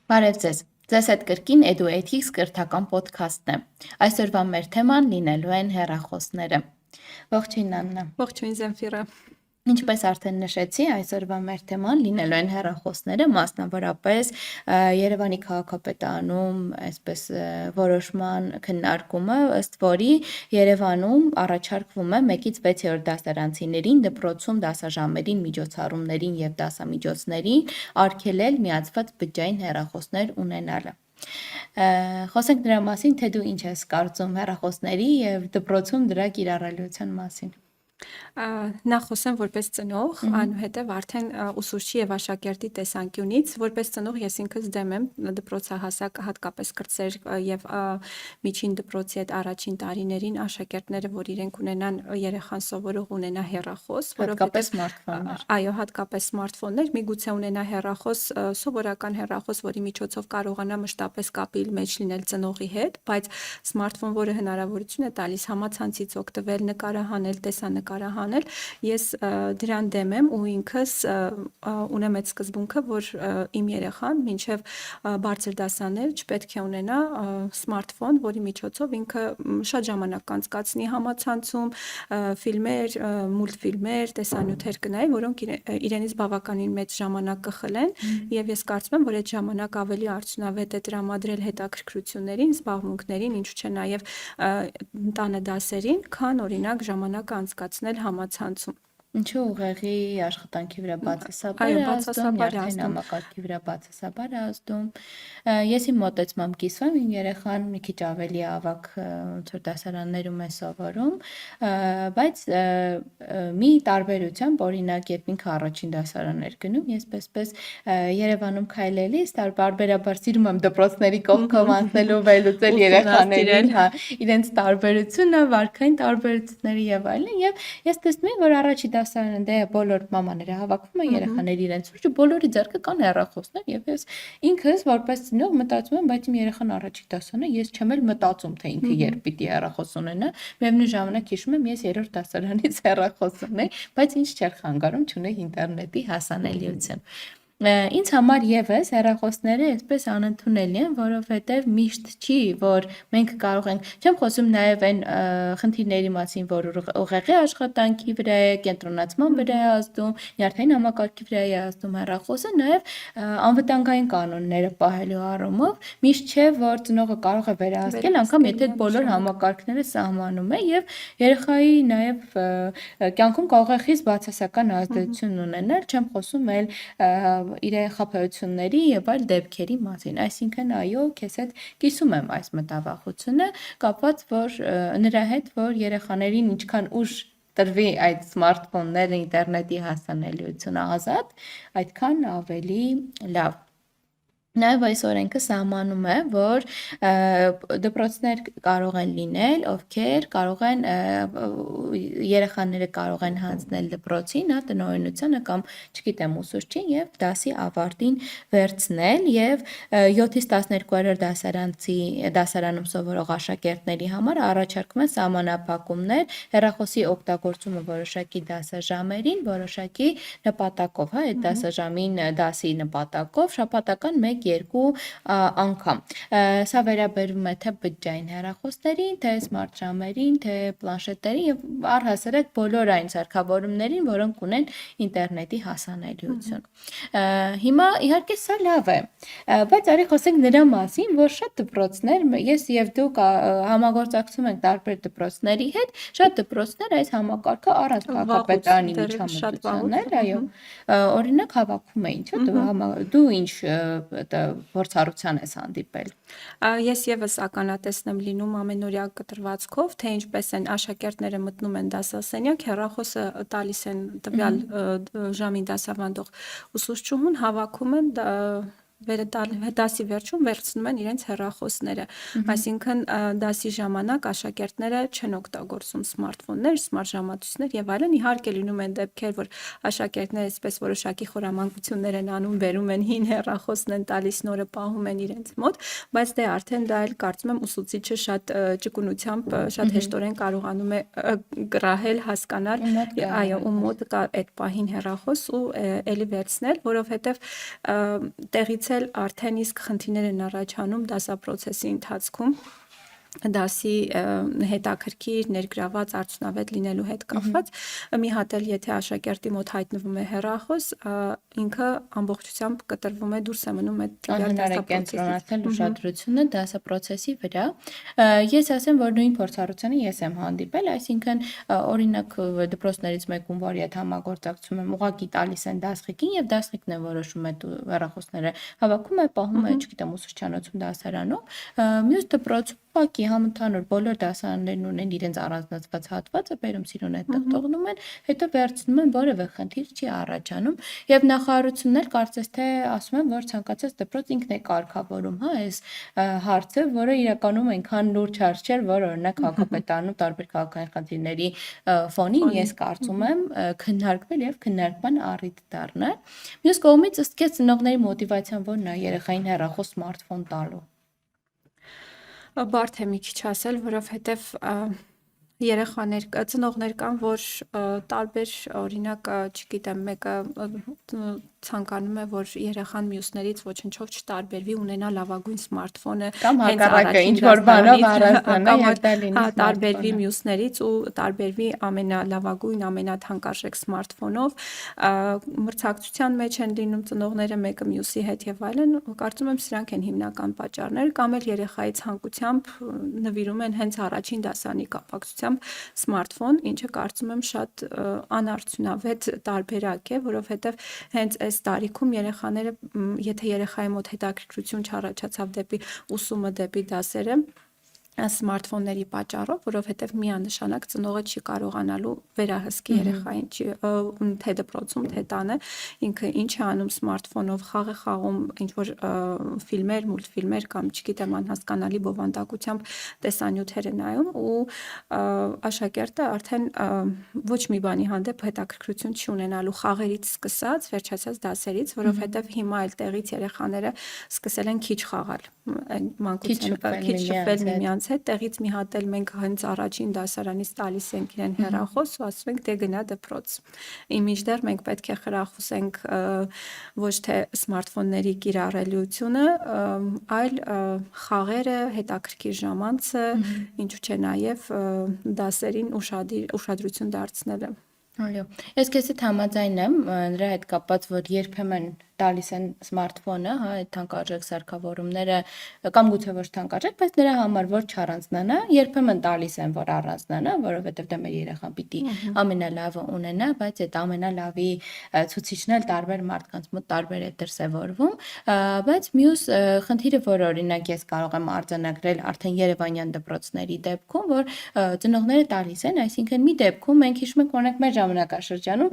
Բարև ձեզ։ Ձեզ հետ կրկին EduEthics կրթական ոդքասթն է։ Այսօրվա մեր թեման լինելու են հեռախոսները։ Ողջույն Աննա։ Ողջույն Զենֆիրը։ Ինչպես արդեն նշեցի, այսօրվա մեր թեման լինելու են հեռախոսները, մասնավորապես Երևանի քաղաքապետարանում այսպես որոշման քննարկումը, ըստ որի Երևանում առաջարկվում է 1-ից 6-րդ դասարանցիներին դպրոցում դասաժամերին, միջոցառումներին եւ դասամիջոցներին արգելել միացված բջջային հեռախոսներ ունենալը։ Խոսենք դրա մասին, թե դու ինչ ես կարծում հեռախոսների եւ դպրոցում դրա կիրառելիության մասին։ Նախ խոսեմ որպես ծնող, այնուհետև արդեն ուսուցչի եւ աշակերտի տեսանկյունից, որպես ծնող ես ինքս դեմ եմ դպրոցահասակ հատկապես կրտսեր եւ միջին դպրոցի այդ առաջին տարիներին աշակերտները, որ իրենք ունենան երեխան սովորող ունենա հեռախոս, հատկապես սմարթֆոններ։ Այո, հատկապես սմարթֆոններ, միգուցե ունենա հեռախոս, սովորական հեռախոս, որի միջոցով կարողանա մշտապես կապի մեջ լինել ծնողի հետ, բայց սմարթֆոն, որը հնարավորություն է տալիս համացանցից օգտվել, նկարահանել, տեսանկարահանել, ես դրան դեմ եմ ու ինքս ունեմ այդ սկզբունքը, որ իմ երեխան մինչև բարձր դասաներ չպետք է ունենա սմարթֆոն, որի միջոցով ինքը շատ ժամանակ կանցկացնի համացանցում, ֆիլմեր, մուլտֆիլմեր, տեսանյութեր կնայի, որոնք իրենից բավականին մեծ ժամանակ կխլեն եւ ես կարծում եմ, որ այդ ժամանակ ավելի արդյունավետ է տրամադրել հետաքրքրություններին, զբաղմունքներին, ինչու՞ չէ նաեւ տանը դասերին, քան օրինակ ժամանակ անցկացնել համացանցում։ Ինչու ուղեղի աշխատանքի վրա բացասաբար Այո, է ազդում, բացասաբար է նյարդային ազդում։ համակարգի վրա բացասաբար է ազդում։ Ես իմ մոտեցմամբ կիսվեմ, իմ երեխան մի քիչ ավելի ավագ ոնց որ դասարաններում է սովորում, բայց մի տարբերությամբ, օրինակ, երբ ինքը առաջին դասարան էր գնում, ես պես Երևանում քայլելիս տարբերաբար սիրում եմ դպրոցների կողքով անցնելու վերլուծել երեխաներին, հա, իրենց տարբերությունը, վարքային տարբերությունները եւ այլն, եւ ես տեսնում եմ, որ առաջի դասարանը դե բոլոր մամաները հավաքվում են երեխաների իրենց շուրջը, բոլորի ձեռքը կան հեռախոսներ եւ ես ինքս որպես ծնող մտածում եմ, բայց իմ երեխան առաջի դասարան է, ես չեմ էլ մտածում, թե ինքը երբ պիտի հեռախոս ունենա, միևնույն ժամանակ հիշում եմ, ես 3-րդ դասարանից հեռախոս ունեի, բայց ինչ չէր խանգարում չունեի ինտերնետի հասանելիություն։ Ինձ համար եւս հեռախոսները այսպես անընդունելի են, որովհետեւ միշտ չի, որ մենք կարող ենք, չեմ խոսում նաեւ այն խնդիրների մասին, որ ուղեղի աշխատանքի վրա է, կենտրոնացման վրա է ազդում, նյարդային համակարգի վրա է ազդում հեռախոսը, նաեւ անվտանգային կանոնները պահելու առումով միշտ չէ, որ ծնողը կարող է վերահսկել, անգամ եթե բոլոր համակարգները սահմանում է եւ երեխայի նաեւ կյանքում կարող է խիստ բացասական ազդեցություն ունենալ, չեմ խոսում էլ իր խաբեությունների եւ այլ դեպքերի մասին, այսինքն այո, քեզ հետ կիսում եմ այս մտավախությունը կապված որ նրա հետ, որ երեխաներին ինչքան ուշ տրվի այդ սմարթֆոնները, ինտերնետի հասանելիությունը ազատ, այդքան ավելի լավ։ Նաև այս օրենքը սահմանում է, որ դպրոցներ կարող են լինել, ովքեր կարող են երեխաները կարող են հանձնել դպրոցին, հա, տնօրինությանը կամ, չգիտեմ, ուսուցչին եւ դասի ավարտին վերցնել եւ 7-ից 12-րդ դասարանում սովորող աշակերտների համար առաջարկում են սահմանափակումներ հեռախոսի օգտագործումը որոշակի դասաժամերին, որոշակի նպատակով, հա, այդ դասաժամին դասի նպատակով շաբաթական 1-2 անգամ։ Սա վերաբերում է թե բջջային հեռախոսներին, թե սմարթ ժամերին, թե պլանշետերին եւ առհասարակ բոլոր այն սարքավորումներին, որոնք ունեն ինտերնետի հասանելիություն։ Հիմա իհարկե սա լավ է, բայց արի խոսենք նրա մասին, որ շատ դպրոցներ, ես եւ դու համագործակցում ենք տարբեր դպրոցների հետ, շատ դպրոցներ այս համակարգը առանց քաղաքապետարանի միջամտություններ, այո, օրինակ հավաքում էին, չէ՞, դու ինչ փորձառության ես հանդիպել։ Ես եւս ականատեսն եմ լինում ամենօրյա կտրվածքով, թե ինչպես են աշակերտները մտնում են դասասենյակ, հեռախոսը տալիս են տվյալ ժամին դասավանդող ուսուցչուհուն, հավաքում են դասի վերջում վերցնում են իրենց հեռախոսները, այսինքն դասի ժամանակ աշակերտները չեն օգտագործում սմարթֆոններ, սմարթ ժամացույցներ եւ այլն, իհարկե լինում են դեպքեր, որ աշակերտները այսպես որոշակի խորամանկություններ են անում, բերում են հին հեռախոսն են տալիս, նորը պահում են իրենց մոտ, բայց դե արդեն դա էլ կարծում եմ ուսուցիչը շատ ճկունությամբ, շատ հեշտորեն կարողանում է կռահել, հասկանալ, այո, ում մոտ կա այդ պահին հեռախոս ու էլի վերցնել, որովհետեւ տեղից էլ արդեն իսկ խնդիրներ են առաջանում դասապրոցեսի ընթացքում դասի հետաքրքիր ներգրաված արդյունավետ լինելու հետ կապված մի հատ էլ եթե աշակերտի մոտ հայտնվում է հեռախոս ինքը ամբողջությամբ կտրվում է դուրս է մնում այդ տվյալ անհնար է կենտրոնացնել ուշադրությունը դասապրոցեսի վրա։ Ես ասեմ, որ նույն փորձառությանը ես եմ հանդիպել, այսինքն օրինակ դպրոցներից մեկում, որի հետ համագործակցում եմ, ուղղակի տալիս են դասղիկին եւ դասղիկն է որոշում այդ հեռախոսները հավաքում է, պահում է, չգիտեմ, ուսուցչանոցում դասարանում, մյուս դպրոցում ուղղակի համընդհանուր բոլոր դասարաններն ունեն իրենց առանձնացված հատվածը, բերում սիրուն այդտեղ թողնում են, հետո վերցնում են, որևէ խնդիր չի առաջանում եւ նախարարությունն էլ կարծես թե ասում են, որ ցանկացած դպրոց ինքն է կարգավորում, հա, այս հարցը, որը իրականում այնքան լուրջ հարց չէ, որ օրինակ հակապետարանում տարբեր քաղաքային խնդիրների ֆոնին ես կարծում եմ քննարկվել եւ քննարկման առիթ դառնալ։ Մյուս կողմից ըստ քեզ ծնողների մոտիվացիան ո՞րն է երեխային հեռախոս սմարթֆոն տալու։ Բարդ է մի քիչ ասել, որովհետև երեխաներ ծնողներ կան, որ տարբեր օրինակ, չգիտեմ, մեկը ցանկանում է, որ երեխան մյուսներից ոչնչով չտարբերվի, ունենա լավագույն սմարթֆոնը, կամ հակառակը ինչ որ բանով առանձնանա եւ դա լինի տարբերվի մյուսներից ու տարբերվի ամենալավագույն, ամենաթանկարժեք սմարթֆոնով, մրցակցության մեջ են լինում ծնողները մեկը մյուսի հետ եւ այլն, կարծում եմ սրանք են հիմնական պատճառները, կամ էլ երեխայի ցանկությամբ նվիրում են հենց առաջին դասարանի կապակցությամբ սմարթֆոն, ինչը կարծում եմ շատ անարդյունավետ տարբերակ է, որովհետեւ հենց այս տարիքում երեխաները, եթե երեխայի մոտ հետաքրքրություն չառաջացավ դեպի ուսումը, դեպի դասերը, սմարթֆոնների պատճառով, որովհետև միանշանակ ծնողը չի կարողանալու վերահսկի երեխային, թե դպրոցում, թե տանը, ինքը ինչ է անում սմարթֆոնով, խաղ է խաղում, ինչ որ ֆիլմեր, մուլտֆիլմեր կամ չգիտեմ անհասկանալի բովանդակությամբ տեսանյութեր է նայում ու աշակերտը արդեն ոչ մի բանի հանդեպ հետաքրքրություն չի ունենալու խաղերից սկսած, վերջացած դասերից, որովհետև հիմա այլ տեղից երեխաները սկսել են քիչ խաղալ, մանկության քիչ շփվել միմյանց հետ, տեղից մի հատ էլ մենք հենց առաջին դասարանից տալիս ենք իրեն հեռախոս ու ասում ենք դե գնա դպրոց։ Մինչդեռ մենք պետք է խրախուսենք ոչ թե սմարթֆոնների կիրառելիությունը, այլ խաղերը, հետաքրքիր ժամանցը, ինչու՞ չէ նաև դասերին ուշադրություն դարձնելը։ Այո, ես քեզ հետ համաձայն եմ, նրա հետ կապված, որ երբեմն տալիս են սմարթֆոնը, հա, այդ թանկարժեք սարքավորումները կամ գուցե ոչ թանկարժեք, բայց նրա համար որ չառանձնանա, երբեմն տալիս են որ առանձնանա, որովհետև դա մեր երեխան պիտի ամենալավը ունենա, բայց այդ ամենալավի ցուցիչն էլ տարբեր մարդկանց մոտ տարբեր է դրսևորվում, բայց մյուս խնդիրը, որ օրինակ ես կարող եմ արձանագրել արդեն երևանյան դպրոցների դեպքում, որ ծնողները տալիս են, այսինքն մի դեպքում մենք հիշում ենք օրինակ մեր ժամանակաշրջանում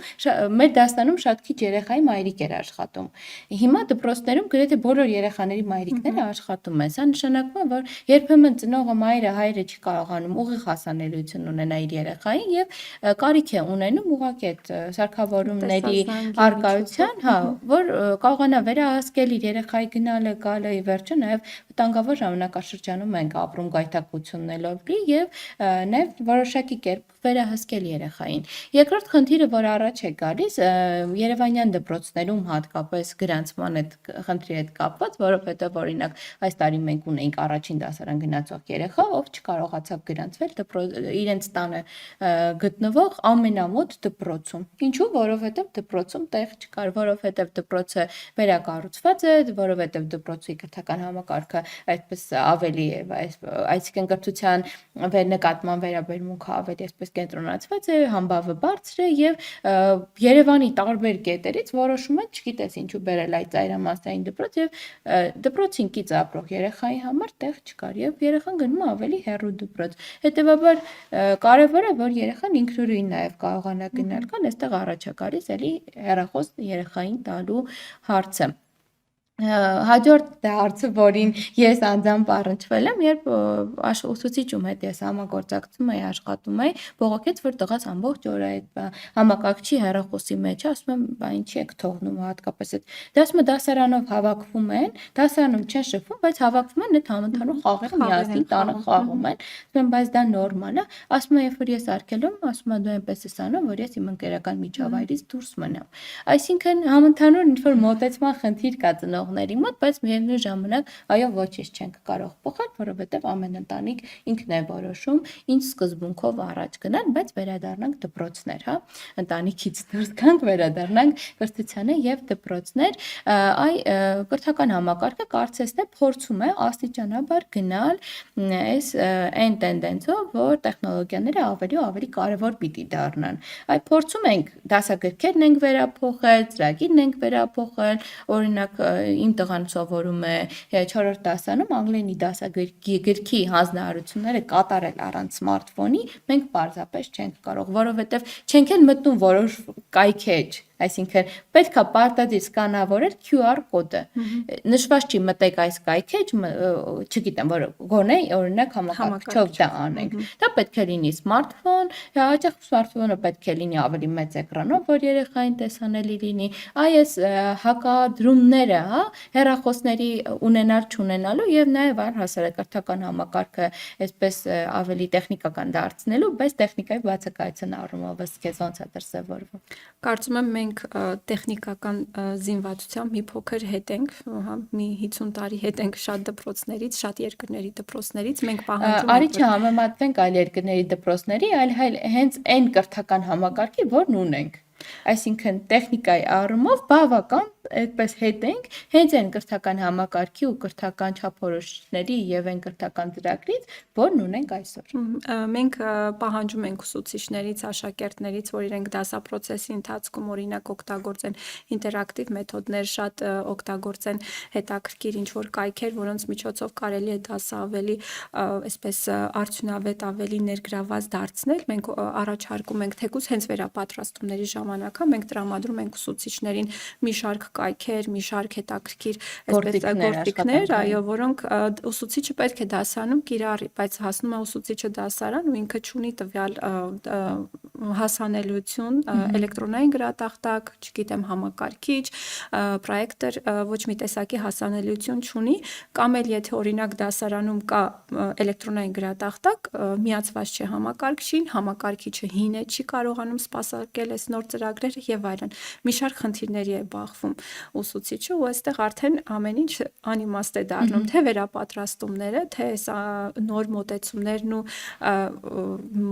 մեր դասանում շատ քիչ երեխայի մայրիկ էր աշխատում։ Հիմա դպրոցներում գրեթե բոլոր երեխաների մայրիկները աշխատում են։ Սա նշանակում է, որ երբեմն ծնողը, մայրը, հայրը չի կարողանում ուղիղ հասանելիություն ունենա իր երեխային եւ կարիք է ունենում ուղղակի այդ սարքավորումների արկայության, հա, որ կարողանա վերահսկել իր երեխայի գնալը, գալը, ի վերջո նաեւ վտանգավոր ժամանակաշրջանում ենք ապրում գայթակղություններով լի եւ նաեւ որոշակի կերպ վերահսկել երեխային։ Երկրորդ խնդիրը, որ առաջ է գալիս, երևանյան դպրոցներում հատկապես գրանցման այդ խնդրի հետ կապված, որովհետև օրինակ այս տարի մենք ունեինք առաջին դասարան գնացող երեխա, ով չկարողացավ գրանցվել իրենց տանը գտնվող ամենամոտ դպրոցում։ Ինչու՞, որովհետև դպրոցում տեղ չկար, որովհետև դպրոցը վերակառուցված է, որովհետև դպրոցի կրթական համակարգը այդպես ավելի է, այսինքն կրթության նկատմամբ վերաբերմունքը ավելի այսպես կենտրոնացված է, համբավը բարձր է եւ Երևանի տարբեր կետերից որոշում են, չգիտես ինչու բերել այդ ծայրամասային դպրոց եւ դպրոցին կից ապրող երեխայի համար տեղ չկար եւ երեխան գնում է ավելի հեռու դպրոց։ Հետեւաբար կարեւոր է, որ երեխան ինքնուրույն նաեւ կարողանա գնալ կան, այստեղ առաջ է գալիս էլի հեռախոս երեխային տալու հարցը։ Հաջորդ հարցը, որին ես անձամբ առնչվել եմ, երբ ուսուցիչում հետ ես համագործակցում էի, աշխատում էի, բողոքեց, որ տղաս ամբողջ օրը այդ համակարգչի հեռախոսի մեջ է, ասում եմ, բա ինչի եք թողնում հատկապես այդ։ Դա ասում է դասարանով հավաքվում են, դասարանում չեն շփվում, բայց հավաքվում են այդ համընդհանուր խաղերը միասին տանը խաղում են։ Ասում եմ, բայց դա նորմալ է։ Ասում եմ, երբ որ ես արգելում, ասում եմ, դու այնպես ես անում, որ ես իմ ընկերական միջավայրից դուրս մնամ։ Այսինքն համընդհանուր ինչ որ մոտեցման խնդիր կա ծնող ծնողների մոտ, բայց միևնույն ժամանակ այո ոչինչ չենք կարող փոխել, որովհետև ամեն ընտանիք ինքն է որոշում ինչ սկզբունքով առաջ գնալ, բայց վերադառնանք դպրոցներ, հա, ընտանիքից դուրս գանք, վերադառնանք կրթությանը եւ դպրոցներ, կրթական համակարգը կարծես թե փորձում է աստիճանաբար գնալ այս այն տենդենսով, որ տեխնոլոգիաները ավելի ու ավելի կարևոր պիտի դառնան։ Այ փորձում ենք դասագրքերն ենք վերափոխել, ծրագիրն ենք վերափոխել, օրինակ իմ տղան սովորում է 4-րդ դասանում անգլերենի դասագրքի հանձնարարությունները կատարել առանց սմարթֆոնի, մենք պարզապես չենք կարող, որովհետև չենք էլ մտնում որոշ կայքեր, այսինքն պետք է պարտադիր սկանավորել QR կոդը։ Նշված չի մտեք այս կայքեջ, չգիտեմ, որ գոնե օրինակ համակարգչով դա անենք։ Դա պետք է լինի սմարթֆոն, հաճախ սմարթֆոնը պետք է լինի ավելի մեծ էկրանով, որ երեխային տեսանելի լինի։ Այս հակադրումները, հա, հեռախոսների ունենալ չունենալու եւ նաեւ առհասարակարգական համակարգը այսպես ավելի տեխնիկական դարձնելու, բայց տեխնիկայի բացակայության առումով ըստ ոնց է դրսևորվում։ Կարծում եմ մենք տեխնիկական զինվածությամբ մի փոքր հետ ենք, հա, մի 50 տարի հետ ենք շատ դպրոցներից, շատ երկրների դպրոցներից, մենք պահանջում Արի չհամեմատվենք այլ երկրների դպրոցների, այլ հենց այն կրթական համակարգի, որն ունենք։ Այսինքն տեխնիկայի առումով բավական այդպես հետ ենք, հենց այն կրթական համակարգի ու կրթական չափորոշիչների եւ այն կրթական ծրագրից, որն ունենք այսօր։ Մենք պահանջում ենք ուսուցիչներից, աշակերտներից, որ իրենք դասապրոցեսի ընթացքում օրինակ օգտագործեն ինտերակտիվ մեթոդներ, շատ օգտագործեն հետաքրքիր ինչ-որ կայքեր, որոնց միջոցով կարելի է դասը ավելի այսպես արդյունավետ, ավելի ներգրաված դարձնել։ Մենք առաջարկում ենք թեկուզ հենց վերապատրաստումների ժամանակ, մենք տրամադրում ենք ուսուցիչներին մի շարք կայքեր, մի շարք հետաքրքիր գործիքներ, այո, որոնք ուսուցիչը պետք է դասարանում կիրառի, բայց հասնում է ուսուցիչը դասարան ու ինքը չունի տվյալ հասանելիություն, էլեկտրոնային գրատախտակ, չգիտեմ, համակարգիչ, պրոյեկտոր, ոչ մի տեսակի հասանելիություն չունի, կամ էլ եթե օրինակ դասարանում կա էլեկտրոնային գրատախտակ, միացված չէ համակարգչին, համակարգիչը հին է, չի կարողանում սպասարկել այս նոր ծրագրերը եւ այլն։ Մի շարք խնդիրների է բախվում ուսուցիչը ու այստեղ արդեն ամեն ինչ անիմաստ է դառնում, թե վերապատրաստումները, թե նոր մոտեցումներն ու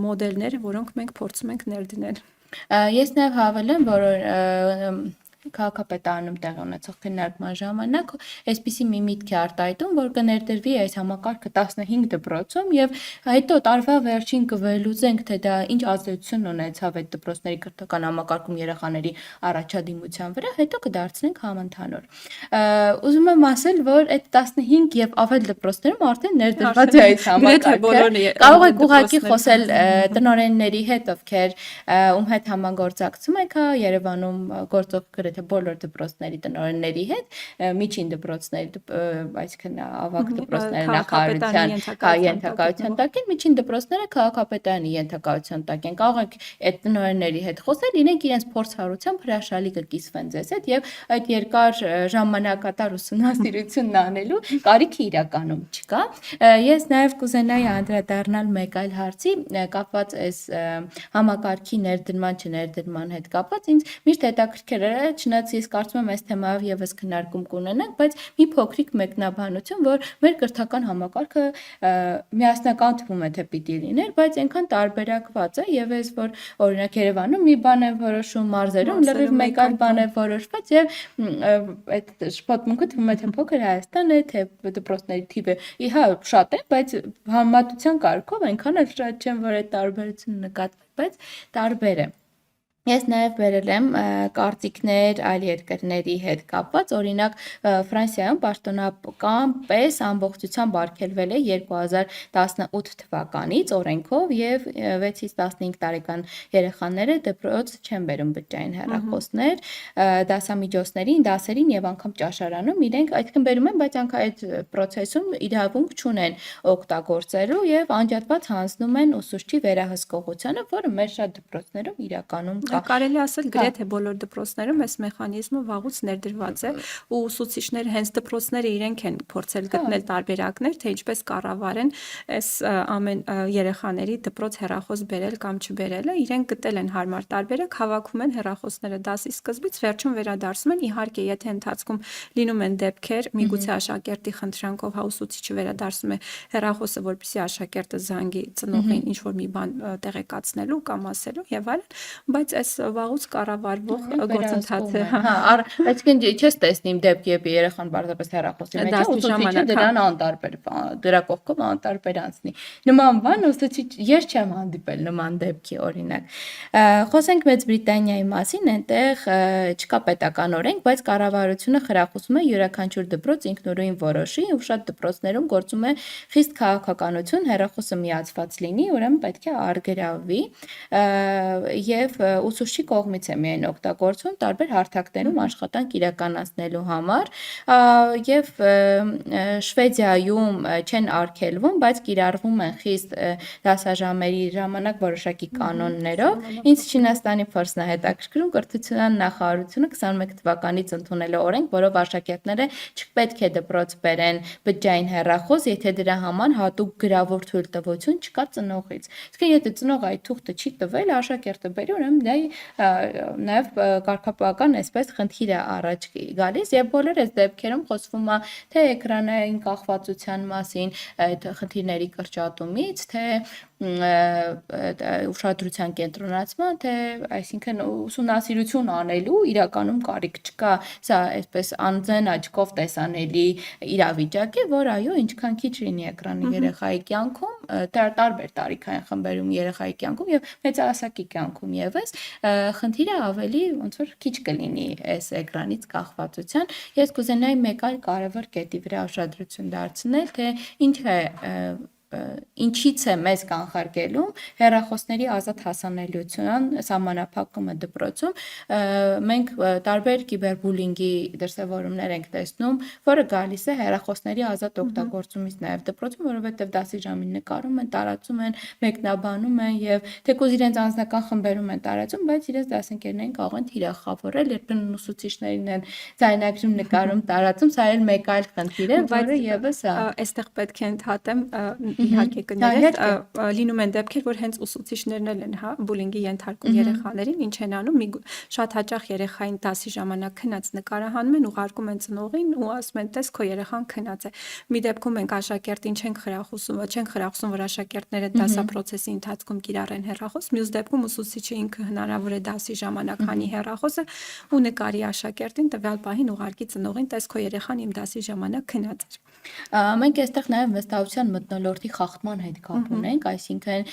մոդելները, որոնք մենք փորձում ենք ներդնել։ Ես նաև հավելեմ, որ քաղաքապետարանում տեղի ունեցող քննարկման ժամանակ այսպիսի մի միտք է արտահայտում, որ կներդրվի այս համակարգը 15 դպրոցում եւ հետո տարվա վերջին կվերլուծենք, թե դա ինչ ազդեցություն ունեցավ այդ դպրոցների կրթական համակարգում երեխաների առաջադիմության վրա, հետո կդարձնենք համընդհանուր։ Ուզում եմ ասել, որ այդ 15 եւ ավել դպրոցներում արդեն ներդրված է այս համակարգը։ Կարող եք ուղղակի խոսել տնօրենների հետ, ովքեր ում հետ համագործակցում եք, Երևանում գործող գրեթե բոլոր դպրոցների տնօրենների հետ, միջին դպրոցների, այսինքն ավագ դպրոցների նախարարության ենթակայության տակ են, միջին դպրոցները քաղաքապետարանի ենթակայության տակ են։ Կարող եք այդ տնօրենների հետ խոսել, իրենք իրենց փորձառությամբ հրաշալի կկիսվեն ձեզ հետ եւ այդ երկար ժամանակատար ուսումնասիրությունն անելու կարիքը իրականում չկա։ Ես նաեւ կուզենայի անդրադառնալ մեկ այլ հարցի, կապված այս համակարգի ներդրման չներդրման հետ կապված, ինձ միշտ հետաքրքիր է, չնայած ես կարծում եմ այս թեմայով եւս քննարկում կունենանք, բայց մի փոքրիկ մեկնաբանություն, որ մեր կրթական համակարգը միասնական թվում է թե պիտի լիներ, բայց այնքան տարբերակված է եւ ես որ օրինակ Երևանում մի բան է որոշում, մարզերում լրիվ մեկ այլ բան է որոշված եւ այդ շփոթմունքը թվում է թե փոքր Հայաստան է, թե դպրոցների թիվը իհա շատ է, բայց համեմատության կարգով այնքան էլ շատ չեմ, որ այդ տարբերությունը նկատվի, բայց տարբեր է։ Ես նաև վերել եմ կարծիքներ այլ երկրների հետ կապված, օրինակ Ֆրանսիայում պաշտոնական պես ամբողջությամբ արգելվել է 2018 թվականից օրենքով եւ 6-ից 15 տարեկան երեխաները դպրոց չեն բերում բջջային հեռախոսներ, դասամիջոցներին, դասերին եւ անգամ ճաշարանում իրենք այդքան բերում են, բայց անգամ այդ process-ում իրավունք չունեն օգտագործելու եւ անջատված հանձնում են ուսուցչի վերահսկողությանը, որը մեր շատ դպրոցներում իրականում Կարելի ասել գրեթե բոլոր դպրոցներում այս մեխանիզմը վաղուց ներդրված է ու ուսուցիչները հենց դպրոցները իրենք են փորձել գտնել տարբերակներ, թե ինչպես կառավարեն այս ամեն երեխաների դպրոց հեռախոս բերել կամ չբերելը, իրենք գտել են հարմար տարբերակ, հավաքում են հեռախոսները դասի սկզբից, վերջում վերադարձում են, իհարկե, եթե ընթացքում լինում են դեպքեր, միգուցե աշակերտի խնդրանքով ուսուցիչը վերադարձնում է հեռախոսը, որպեսզի աշակերտը զանգի ծնողին ինչ որ մի բան տեղեկացնելու կամ ասելու եւ այլն, բայց այս վաղուց կառավարվող գործընթաց է, հա, այսինքն չես տեսնի դեպքի, երբ երեխան բարձրապես հեռախոսի մեջ է, ուսուցիչը դրան անտարբեր, դրա կողքով անտարբեր անցնի։ Նման բան ուսուցիչ, ես չեմ հանդիպել նման դեպքի, օրինակ։ Խոսենք Մեծ Բրիտանիայի մասին, այնտեղ չկա պետական օրենք, բայց կառավարությունը խրախուսում է յուրաքանչյուր դպրոց ինքնուրույն որոշի ու շատ դպրոցներում գործում է խիստ քաղաքականություն, հեռախոսը միացված լինի, ուրեմն պետք է արգրավվի եւ ուսուցչի կողմից է միայն օգտագործվում տարբեր հարթակներում աշխատանք իրականացնելու համար եւ Շվեդիայում չեն արգելվում, բայց կիրառվում են խիստ դասաժամերի ժամանակ որոշակի կանոններով։ Ինձ Չինաստանի փորձն է հետաքրքրում, կրթության նախարարությունը 21 թվականից ընդունել է օրենք, որով աշակերտները չպետք է դպրոց բերեն բջջային հեռախոս, եթե դրա համար հատուկ գրավոր թույլտվություն չկա ծնողից։ Իսկ եթե ծնողը այդ թուղթը չի տվել, աշակերտը բերի, ուրեմն դա նաև կարգապահական այսպես խնդիր է առաջ գալիս եւ բոլոր այս դեպքերում խոսվում է թե էկրանային կախվածության մասին, այդ խնդիրների կրճատումից, թե ուշադրության կենտրոնացման, թե այսինքն ուսումնասիրություն անելու իրականում կարիք չկա, սա այսպես անձն աչքով տեսանելի իրավիճակ է, որ այո, ինչքան քիչ լինի էկրանը երեխայի կյանքում, տարբեր տարիքային խմբերում երեխայի կյանքում եւ մեծահասակի կյանքում եւս խնդիրը ավելի ոնց որ քիչ կլինի այս էկրանից կախվածության։ Ես կուզենայի մեկ այլ կարևոր կետի վրա ուշադրություն դարձնել, թե ինչ է ինչից է մեզ կանխարգելում հեռախոսների ազատ հասանելիության սահմանափակումը դպրոցում։ Մենք տարբեր կիբերբուլինգի դրսևորումներ ենք տեսնում, որը գալիս է հեռախոսների ազատ օգտագործումից նաև դպրոցում, որովհետև դասի ժամին նկարում են, տարածում են, մեկնաբանում են եւ թեկուզ իրենց անձնական խմբերում են տարածում, բայց իրենց դասընկերներին կարող են թիրախավորել, երբեմն ուսուցիչներին են ձայնագրում, նկարում, տարածում, սա էլ մեկ այլ խնդիր է, որը եւս այստեղ պետք է ընդհատեմ իհարկե կներես, լինում են դեպքեր, որ հենց ուսուցիչներն են, հա, բուլինգի ենթարկում երեխաներին, ինչ են անում, շատ հաճախ երեխային դասի ժամանակ քնած նկարահանում են, ուղարկում են ծնողին ու ասում են, տես քո երեխան քնած է։ Մի դեպքում մենք աշակերտին չենք խրախուսում, որ աշակերտները դասապրոցեսի ընթացքում կիրառեն հեռախոս, մյուս դեպքում ուսուցիչը ինքը հնարավոր է դասի ժամանակ հանի հեռախոսը ու նկարի աշակերտին տվյալ պահին ուղարկի ծնողին, տես քո երեխան իմ դասի ժամանակ քնած էր։ Մենք այստեղ նաև վստահության մթնոլորտի խախտման հետ կապ ունենք, այսինքն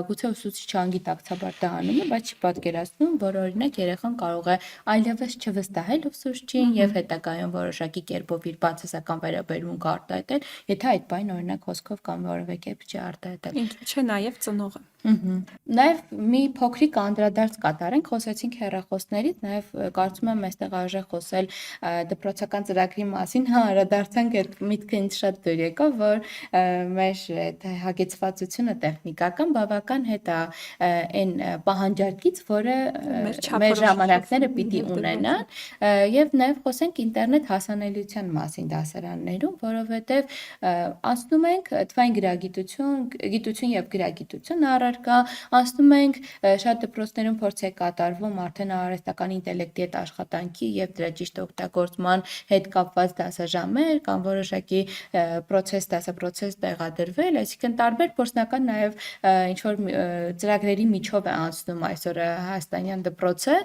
գուցե ուսուցիչը անգիտակցաբար դա անում է, բայց չի պատկերացնում, որ օրինակ երեխան կարող է այլևս չվստահել ուսուցչին եւ հետագայում որոշակի կերպով իր բացասական վերաբերմունքը արտահայտել, եթե այդ բանը օրինակ հոսքով կամ որևէ կերպ չի արտահայտել։ Ինչու՞ չէ նաև ծնողը։ Նաև մի փոքրիկ անդրադարձ կատարենք, խոսեցինք հեռախոսներից, նաև կարծում եմ այստեղ արժե խոսել դպրոցական ծրագրի մասին, հա, անդրադարձանք այդ միտքը ինձ շատ դուր եկավ, որ մեր հագեցվածությունը տեխնիկական բավական հետ է այն պահանջարկից, որը մեր ժամանակները պիտի ունենան, եւ նաև խոսենք ինտերնետ հասանելիության մասին դասարաններում, որովհետեւ անցնում ենք թվային գիտություն եւ գրագիտություն առարկա, անցնում ենք շատ դպրոցներում փորձ է կատարվում արդեն արհեստական ինտելեկտի հետ աշխատանքի եւ դրա ճիշտ օգտագործման հետ կապված դասաժամեր կամ որոշակի դասապրոցես տեղադրվել, այսինքն տարբեր փորձնական նաև ինչ որ ծրագրերի միջով է անցնում այսօր հայաստանյան դպրոցը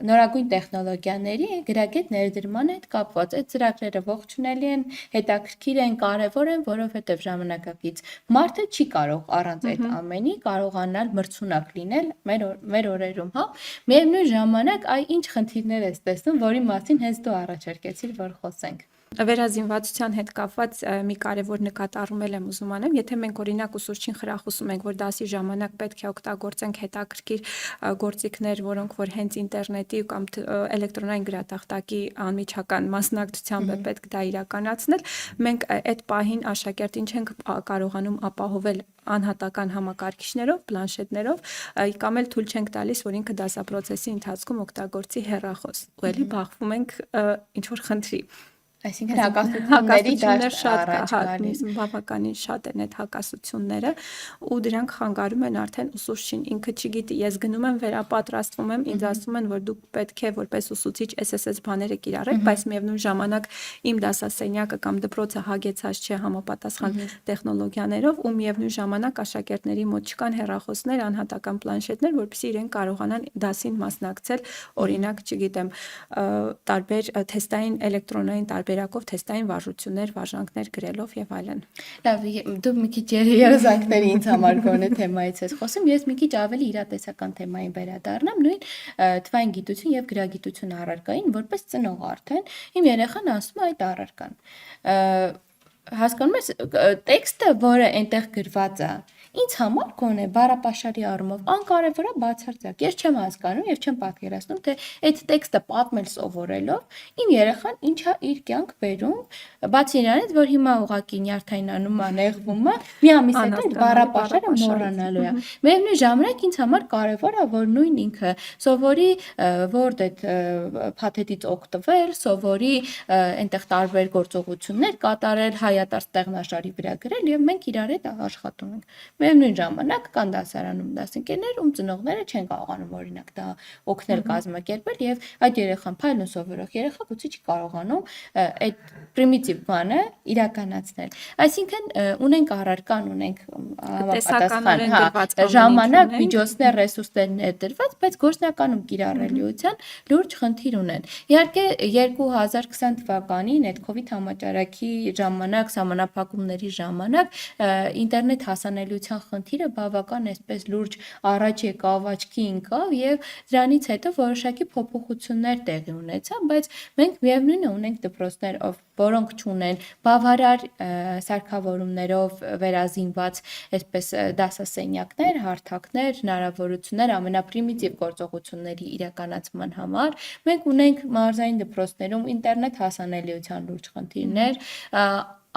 նորագույն տեխնոլոգիաների գրագետ ներդրման հետ կապված այդ ծրագրերը ողջունելի են, հետաքրքիր են, կարևոր են, որովհետև ժամանակակից մարդը չի կարող առանց այդ ամենի կարողանալ մրցունակ լինել մեր օրերում, հա։ Միևնույն ժամանակ, ինչ խնդիրներ ես տեսնում, որի մասին հենց դու առաջարկեցիր, որ խոսենք։ Վերազինվածության հետ կապված մի կարևոր նկատառում եմ ուզում անեմ, եթե մենք օրինակ ուսուցչին խրախուսում ենք, որ դասի ժամանակ պետք է օգտագործենք հետաքրքիր գործիքներ, որոնք որ հենց ինտերնետի կամ էլեկտրոնային գրատախտակի անմիջական մասնակցությամբ է պետք դա իրականացնել, մենք այդ պահին աշակերտին չենք կարողանում ապահովել անհատական համակարգիչներով, պլանշետներով, կամ էլ թույլ չենք տալիս, որ ինքը դասապրոցեսի ընթացքում օգտագործի հեռախոս։ Ու էլի բախվում ենք ինչ որ խնդրի։ Այսինքն հակասությունների դաշտ շատ կա, առաջ գալիս։ բավականին շատ են այդ հակասությունները ու դրանք խանգարում են արդեն ուսուցչին, ինքը չգիտի, ես գնում եմ վերապատրաստվում եմ, ինձ ասում են, որ դուք պետք է որպես ուսուցիչ SSS բաները կիրառեք, բայց միևնույն ժամանակ իմ դասասենյակը կամ դպրոցը հագեցած չէ համապատասխան տեխնոլոգիաներով ու միևնույն ժամանակ աշակերտների մոտ չկան հեռախոսներ, անհատական պլանշետներ, որպեսզի իրենք կարողանան դասին մասնակցել, օրինակ, չգիտեմ, տարբեր թեստային էլեկտրոնային տարբերակով թեստային վարժություններ, վարժանքներ գրելով եւ այլն։ Լավ, դու մի քիչ երազանքների ինձ համար գոնե թեմայից ես խոսում, ես մի քիչ ավելի իրատեսական թեմային վերադառնամ, նույն թվային գիտություն եւ գրագիտություն առարկային, որպես ծնող արդեն իմ երեխան ասում է այդ առարկան։ Հասկանում ես, տեքստը, որը այնտեղ գրված է, ինձ համար գոնե բառապաշարի առումով անկարևոր է բացարձակ։ Ես չեմ հասկանում եւ չեմ պատկերացնում, թե այդ տեքստը պատմել սովորելով իմ երեխան ինչա իր կյանք բերում, բացի իրանից, որ հիմա ուղակի նյարդայնանում է, նեղվում է, մի ամիս հետո այդ բառապաշարը մոռանալու է։ Միևնույն ժամանակ ինձ համար կարևոր է, որ նույն ինքը սովորի Word այդ փաթեթից օգտվել, սովորի այնտեղ տարբեր գործողություններ կատարել, հայատար ստեղնաշարի վրա գրել եւ մենք իրար հետ աշխատում ենք։ Միևնույն ժամանակ կան դասարանում դասընկերներ, ում ծնողները չեն կարողանում օրինակ դա օգնել կազմակերպել եւ այդ երեխան փայլուն սովորող երեխա գուցե չի կարողանում այդ պրիմիտիվ բանը իրականացնել։ Այսինքն ունենք առարկան, ունենք համապատասխան ժամանակ, միջոցներ, ռեսուրսներ ներդրված, բայց գործնականում կիրառելիության լուրջ խնդիր ունեն։ Իհարկե 2020 թվականին այդ COVID համաճարակի ժամանակ, սահմանափակումների ժամանակ ինտերնետ հասանելիության խնդիրը բավական այսպես լուրջ առաջ եկավ, աչքի ընկավ եւ դրանից հետո որոշակի փոփոխություններ տեղի ունեցան, բայց մենք միևնույն է ունենք դպրոցներ, որոնք չունեն բավարար սարքավորումներով վերազինված այսպես դասասենյակներ, հարթակներ, հնարավորություններ ամենապրիմիտիվ գործողությունների իրականացման համար։ Մենք ունենք մարզային դպրոցներում ինտերնետ հասանելիության լուրջ խնդիրներ,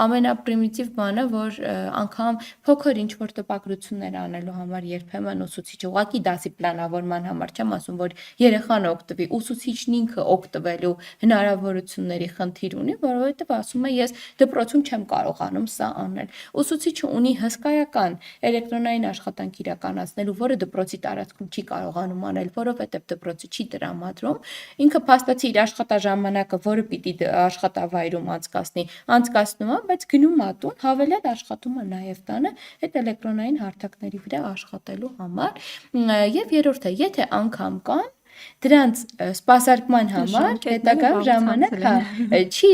ամենապրիմիտիվ բանը, որ անգամ փոքր ինչ-որ տպագրություններ անելու համար երբեմն ուսուցիչը ուղղակի դասի պլանավորման համար չեմ ասում, որ երեխան օգտվի, ուսուցիչն ինքը օգտվելու հնարավորությունների խնդիր ունի, որովհետև ասում է ես դպրոցում չեմ կարողանում սա անել։ Ուսուցիչը ունի հսկայական էլեկտրոնային աշխատանք իրականացնելու, որը դպրոցի տարածքում չի կարողանում անել, որովհետև դպրոցը չի տրամադրում, ինքը փաստացի իր աշխատաժամանակը, որը պիտի աշխատավայրում անցկացնի, անցկացնում է, բայց գնում է տուն, հավելյալ աշխատում է նաև տանը այդ էլեկտրոնային հարթակների վրա աշխատելու համար։ Եվ երրորդը, եթե անգամ կան դրանց սպասարկման համար հետագայում ժամանակ չի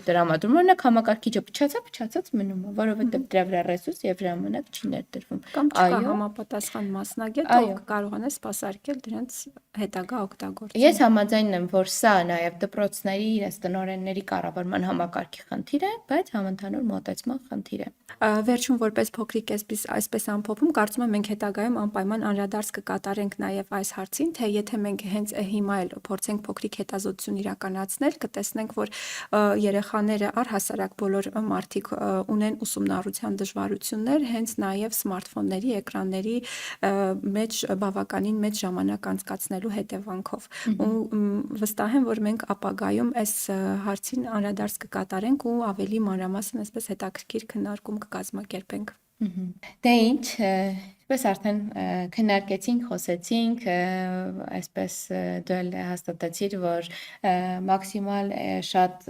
տրամադրում, օրինակ համակարգիչը փչացած մնում է, որովհետև դրա վրա ռեսուրս եւ ժամանակ չի ներդրվում։ Կամ չկա համապատասխան մասնագետ, ով կարողանա սպասարկել դրանց հետագա օգտագործումը։ Ես համաձայն եմ, որ սա նաև դպրոցների իրենց տնօրենների կառավարման համակարգի խնդիր է, բայց համընդհանուր մոտեցման խնդիր է։ Վերջում որպես փոքրիկ այսպես ամփոփում, կարծում եմ մենք հետագայում անպայման անդրադարձ կկատարենք նաև այս հարցին, թե եթե մենք հենց հիմա էլ փորձենք փոքրիկ հետազոտություն իրականացնել, կտեսնենք, որ երեխաները առհասարակ բոլոր մարդիկ ունեն ուսումնառության դժվարություններ, հենց նաև սմարթֆոնների, էկրանների մեջ բավականին մեծ ժամանակ անցկացնելու հետևանքով։ Ու վստահ եմ, որ մենք ապագայում այս հարցին անդրադարձ կկատարենք ու ավելի մանրամասն այսպես հետաքրքիր քննարկում կկազմակերպենք։ Դե ինչ, այսպես արդեն քննարկեցինք, խոսեցինք, այսպես դու էլ հաստատեցիր, որ մաքսիմալ շատ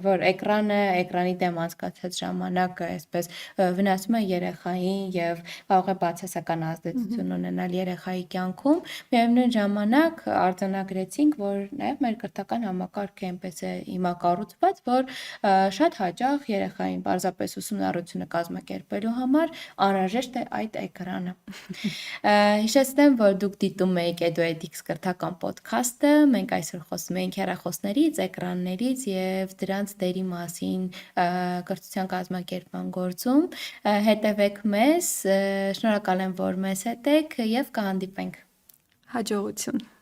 որ էկրանի դեմ անցկացած ժամանակը այսպես վնասում է երեխային եւ կարող է բացասական ազդեցություն ունենալ երեխայի կյանքում, միևնույն ժամանակ արձանագրեցինք, որ նաեւ մեր կրթական համակարգը այնպես է հիմա կառուցված, որ շատ հաճախ երեխային պարզապես ուսումնառությունը կազմակերպելու համար անհրաժեշտ է այդ էկրանը գրադարանը։ Հիշեցնեմ, որ դուք դիտում եք EduEdX կրթական ոդքասթը, մենք այսօր խոսում ենք հեռախոսներից, էկրաններից եւ դրանց դերի մասին կրթության կազմակերպման գործում։ Հետևեք մեզ, շնորհակալ եմ, որ մեզ հետ եք եւ կհանդիպենք։ Հաջողություն։